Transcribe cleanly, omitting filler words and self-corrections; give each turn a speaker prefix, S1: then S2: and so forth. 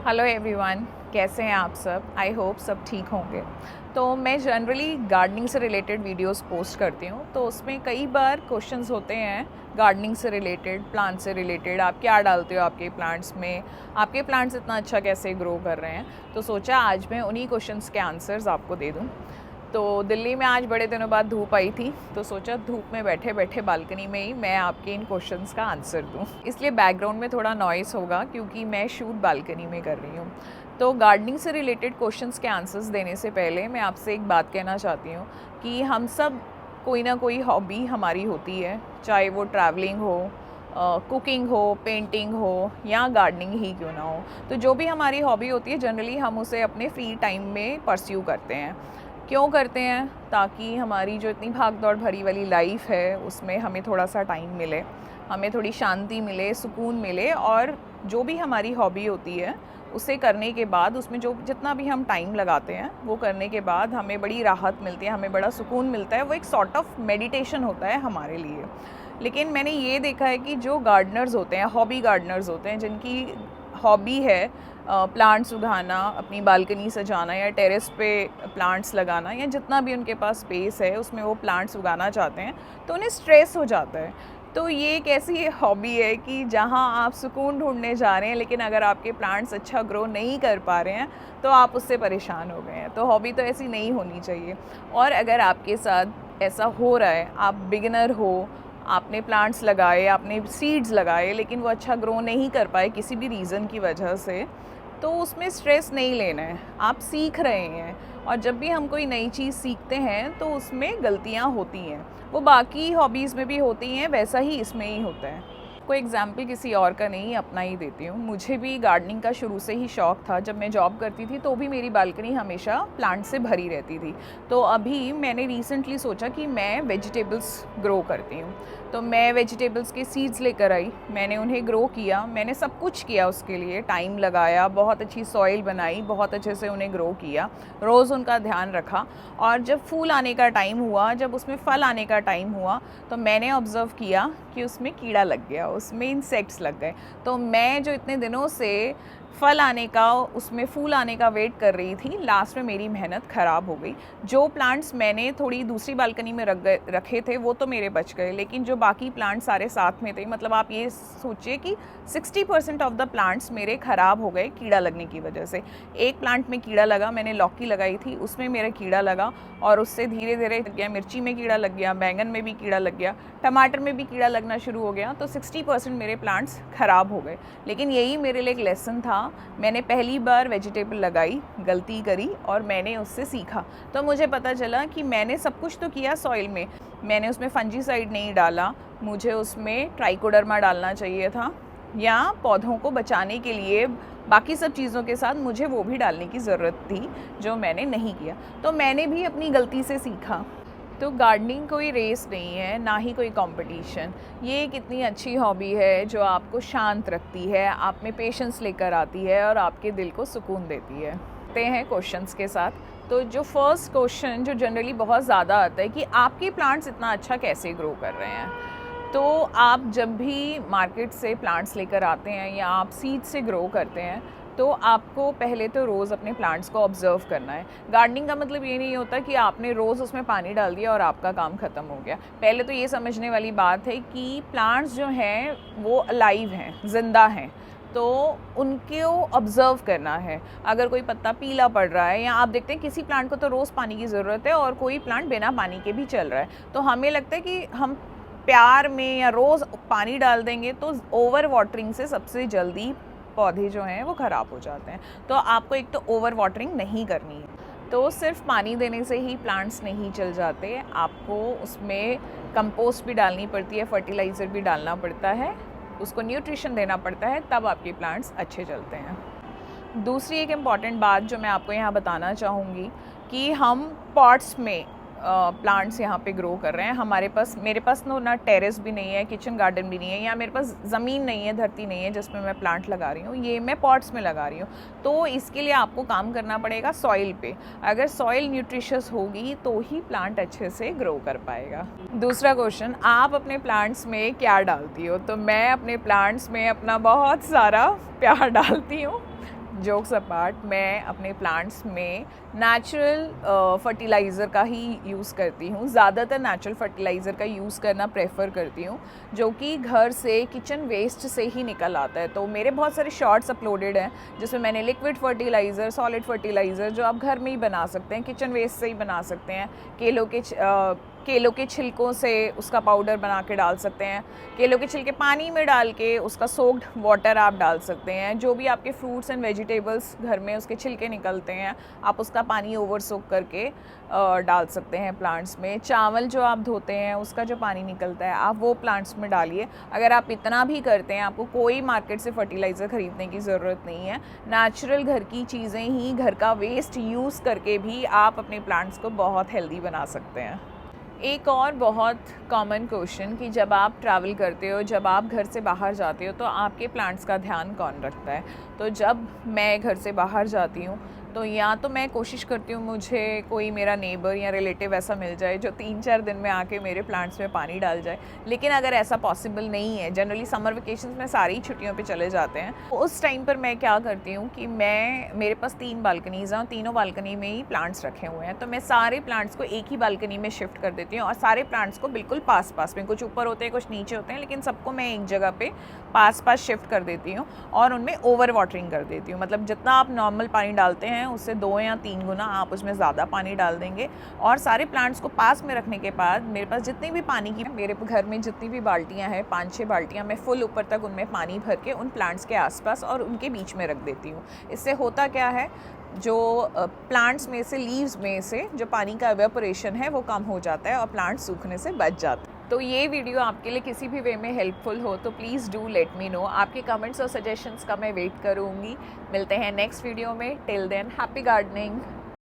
S1: Hello everyone, कैसे हैं आप सब? आई होप सब ठीक होंगे। तो मैं जनरली गार्डनिंग से रिलेटेड वीडियोस पोस्ट करती हूँ, तो उसमें कई बार क्वेश्चंस होते हैं गार्डनिंग से रिलेटेड, प्लांट से रिलेटेड। आप क्या डालते हो आपके प्लांट्स में? आपके प्लांट्स इतना अच्छा कैसे ग्रो कर रहे हैं? तो सोचा आज मैं उन्हीं क्वेश्चंस के आंसर्स आपको दे दूँ। तो दिल्ली में आज बड़े दिनों बाद धूप आई थी, तो सोचा धूप में बैठे बैठे बालकनी में ही मैं आपके इन क्वेश्चंस का आंसर दूं। इसलिए बैकग्राउंड में थोड़ा नॉइस होगा क्योंकि मैं शूट बालकनी में कर रही हूँ। तो गार्डनिंग से रिलेटेड क्वेश्चंस के आंसर्स देने से पहले मैं आपसे एक बात कहना चाहती हूँ कि हम सब कोई ना कोई हॉबी हमारी होती है, चाहे वो ट्रैवलिंग हो, कुकिंग हो, पेंटिंग हो या गार्डनिंग ही क्यों ना हो। तो जो भी हमारी हॉबी होती है जनरली हम उसे अपने फ्री टाइम में परस्यू करते हैं। क्यों करते हैं? ताकि हमारी जो इतनी भाग दौड़ भरी वाली लाइफ है उसमें हमें थोड़ा सा टाइम मिले, हमें थोड़ी शांति मिले, सुकून मिले, और जो भी हमारी हॉबी होती है उसे करने के बाद उसमें जो जितना भी हम टाइम लगाते हैं वो करने के बाद हमें बड़ी राहत मिलती है, हमें बड़ा सुकून मिलता है। वो एक सॉर्ट ऑफ मेडिटेशन होता है हमारे लिए। लेकिन मैंने ये देखा है कि जो गार्डनर्स होते हैं, हॉबी गार्डनर्स होते हैं, जिनकी हॉबी है प्लांट्स उगाना, अपनी बालकनी सजाना या टेरेस पे प्लांट्स लगाना, या जितना भी उनके पास स्पेस है उसमें वो प्लांट्स उगाना चाहते हैं, तो उन्हें स्ट्रेस हो जाता है। तो ये एक ऐसी हॉबी है कि जहाँ आप सुकून ढूंढने जा रहे हैं, लेकिन अगर आपके प्लांट्स अच्छा ग्रो नहीं कर पा रहे हैं तो आप उससे परेशान हो गए हैं। तो हॉबी तो ऐसी नहीं होनी चाहिए। और अगर आपके साथ ऐसा हो रहा है, आप बिगिनर हो, आपने प्लांट्स लगाए, आपने सीड्स लगाए, लेकिन वो अच्छा ग्रो नहीं कर पाए किसी भी रीज़न की वजह से, तो उसमें स्ट्रेस नहीं लेना है। आप सीख रहे हैं, और जब भी हम कोई नई चीज़ सीखते हैं तो उसमें गलतियाँ होती हैं। वो बाकी हॉबीज़ में भी होती हैं, वैसा ही इसमें ही होता है। कोई एग्जाम्पल किसी और का नहीं, अपना ही देती हूँ। मुझे भी गार्डनिंग का शुरू से ही शौक़ था। जब मैं जॉब करती थी तो भी मेरी बालकनी हमेशा प्लांट से भरी रहती थी। तो अभी मैंने रिसेंटली सोचा कि मैं वेजिटेबल्स ग्रो करती हूँ। तो मैं वेजिटेबल्स के सीड्स लेकर आई, मैंने उन्हें ग्रो किया, मैंने सब कुछ किया उसके लिए, टाइम लगाया, बहुत अच्छी सॉइल बनाई, बहुत अच्छे से उन्हें ग्रो किया, रोज़ उनका ध्यान रखा। और जब फूल आने का टाइम हुआ, जब उसमें फल आने का टाइम हुआ, तो मैंने ऑब्ज़र्व किया कि उसमें कीड़ा लग गया, उसमें इंसेक्ट्स लग गए। तो मैं जो इतने दिनों से फल आने का, उसमें फूल आने का वेट कर रही थी, लास्ट में मेरी मेहनत ख़राब हो गई। जो प्लांट्स मैंने थोड़ी दूसरी बालकनी में रखे थे वो तो मेरे बच गए, लेकिन जो बाकी प्लांट्स सारे साथ में थे, मतलब आप ये सोचिए कि 60% ऑफ द प्लांट्स मेरे ख़राब हो गए कीड़ा लगने की वजह से। एक प्लांट में कीड़ा लगा, मैंने लौकी लगाई थी, उसमें मेरा कीड़ा लगा, और उससे धीरे धीरे गया, मिर्ची में कीड़ा लग गया, बैंगन में भी कीड़ा लग गया, टमाटर में भी कीड़ा लगना शुरू हो गया। तो 60% मेरे प्लांट्स ख़राब हो गए। लेकिन यही मेरे लिए एक लेसन था। मैंने पहली बार वेजिटेबल लगाई, गलती करी, और मैंने उससे सीखा। तो मुझे पता चला कि मैंने सब कुछ तो किया सॉइल में, मैंने उसमें फंजीसाइड नहीं डाला, मुझे उसमें ट्राइकोडर्मा डालना चाहिए था, या पौधों को बचाने के लिए बाकी सब चीज़ों के साथ मुझे वो भी डालने की ज़रूरत थी, जो मैंने नहीं किया। तो मैंने भी अपनी गलती से सीखा। तो गार्डनिंग कोई रेस नहीं है, ना ही कोई कंपटीशन। ये एक इतनी अच्छी हॉबी है जो आपको शांत रखती है, आप में पेशेंस लेकर आती है, और आपके दिल को सुकून देती है। आते हैं क्वेश्चंस के साथ। तो जो फर्स्ट क्वेश्चन जो जनरली बहुत ज़्यादा आता है कि आपके प्लांट्स इतना अच्छा कैसे ग्रो कर रहे हैं। तो आप जब भी मार्केट से प्लांट्स लेकर आते हैं या आप सीड से ग्रो करते हैं, तो आपको पहले तो रोज़ अपने प्लांट्स को ऑब्ज़र्व करना है। गार्डनिंग का मतलब ये नहीं होता कि आपने रोज़ उसमें पानी डाल दिया और आपका काम ख़त्म हो गया। पहले तो ये समझने वाली बात है कि प्लांट्स जो हैं वो अलाइव हैं, ज़िंदा हैं, तो उनको ऑब्ज़र्व करना है। अगर कोई पत्ता पीला पड़ रहा है, या आप देखते हैं किसी प्लांट को तो रोज़ पानी की ज़रूरत है और कोई प्लांट बिना पानी के भी चल रहा है, तो हमें लगता है कि हम प्यार में या रोज़ पानी डाल देंगे तो ओवर वाटरिंग से सबसे जल्दी पौधे जो हैं वो ख़राब हो जाते हैं। तो आपको एक तो ओवर वाटरिंग नहीं करनी है। तो सिर्फ पानी देने से ही प्लांट्स नहीं चल जाते, आपको उसमें कंपोस्ट भी डालनी पड़ती है, फर्टिलाइज़र भी डालना पड़ता है, उसको न्यूट्रिशन देना पड़ता है, तब आपके प्लांट्स अच्छे चलते हैं। दूसरी एक इम्पॉर्टेंट बात जो मैं आपको यहाँ बताना चाहूँगी कि हम पॉट्स में प्लांट्स यहाँ पे ग्रो कर रहे हैं। मेरे पास ना टेरेस भी नहीं है, किचन गार्डन भी नहीं है, या मेरे पास ज़मीन नहीं है, धरती नहीं है जिसमें मैं प्लांट लगा रही हूँ, ये मैं पॉट्स में लगा रही हूँ। तो इसके लिए आपको काम करना पड़ेगा सॉइल पे। अगर सॉइल न्यूट्रिशियस होगी तो ही प्लांट अच्छे से ग्रो कर पाएगा। दूसरा क्वेश्चन, आप अपने प्लांट्स में क्या डालती हो? तो मैं अपने प्लांट्स में अपना बहुत सारा प्यार डालती हूँ। जोक्स अपार्ट, मैं अपने प्लांट्स में नेचुरल फर्टिलाइज़र का ही यूज़ करती हूँ। ज़्यादातर नेचुरल फर्टिलाइज़र का यूज़ करना प्रेफर करती हूँ, जो कि घर से किचन वेस्ट से ही निकल आता है। तो मेरे बहुत सारे शॉर्ट्स अपलोडेड हैं जिसमें मैंने लिक्विड फर्टिलाइज़र, सॉलिड फर्टिलाइज़र जो आप घर में ही बना सकते हैं, किचन वेस्ट से ही बना सकते हैं। केलों के छिलकों से उसका पाउडर बना के डाल सकते हैं। केलों के छिलके पानी में डाल के उसका सोक्ड वाटर आप डाल सकते हैं। जो भी आपके फ्रूट्स एंड वेजिटेबल्स घर में उसके छिलके निकलते हैं, आप उसका पानी ओवर सोक करके डाल सकते हैं प्लांट्स में। चावल जो आप धोते हैं उसका जो पानी निकलता है, आप वो प्लांट्स में डालिए। अगर आप इतना भी करते हैं, आपको कोई मार्केट से फर्टिलाइज़र ख़रीदने की ज़रूरत नहीं है। नेचुरल घर की चीज़ें ही, घर का वेस्ट यूज़ करके भी आप अपने प्लांट्स को बहुत हेल्दी बना सकते हैं। एक और बहुत कॉमन क्वेश्चन कि जब आप ट्रैवल करते हो, जब आप घर से बाहर जाते हो, तो आपके प्लांट्स का ध्यान कौन रखता है? तो जब मैं घर से बाहर जाती हूँ तो या तो मैं कोशिश करती हूँ मुझे कोई मेरा नेबर या रिलेटिव ऐसा मिल जाए जो 3-4 दिन में आके मेरे प्लांट्स में पानी डाल जाए। लेकिन अगर ऐसा पॉसिबल नहीं है, जनरली समर वेकेशंस में सारी छुट्टियों पे चले जाते हैं, तो उस टाइम पर मैं क्या करती हूँ कि मेरे पास 3 बालकनीज़ हैं, तीनों बालकनी में ही प्लांट्स रखे हुए हैं। तो मैं सारे प्लांट्स को एक ही बालकनी में शिफ्ट कर देती हूँ और सारे प्लांट्स को बिल्कुल पास पास में, कुछ ऊपर होते हैं कुछ नीचे होते हैं, लेकिन सबको मैं एक जगह पे पास पास शिफ्ट कर देती हूँ और उनमें ओवर वाटरिंग कर देती हूँ। मतलब जितना आप नॉर्मल पानी डालते हैं उससे 2 या 3 गुना आप उसमें ज़्यादा पानी डाल देंगे। और सारे प्लांट्स को पास में रखने के बाद मेरे पास जितनी भी पानी की, मेरे घर में जितनी भी बाल्टियाँ हैं, 5-6 बाल्टियाँ, मैं फुल ऊपर तक उनमें पानी भर के उन प्लांट्स के आसपास और उनके बीच में रख देती हूँ। इससे होता क्या है, जो प्लांट्स में से, लीव्स में से जो पानी का एवेपोरेशन है वो कम हो जाता है और प्लांट्स सूखने से बच जाते हैं। तो ये वीडियो आपके लिए किसी भी वे में हेल्पफुल हो तो please do let me know. आपके कमेंट्स और सजेशंस का मैं वेट करूँगी। मिलते हैं नेक्स्ट वीडियो में। Till then, happy gardening.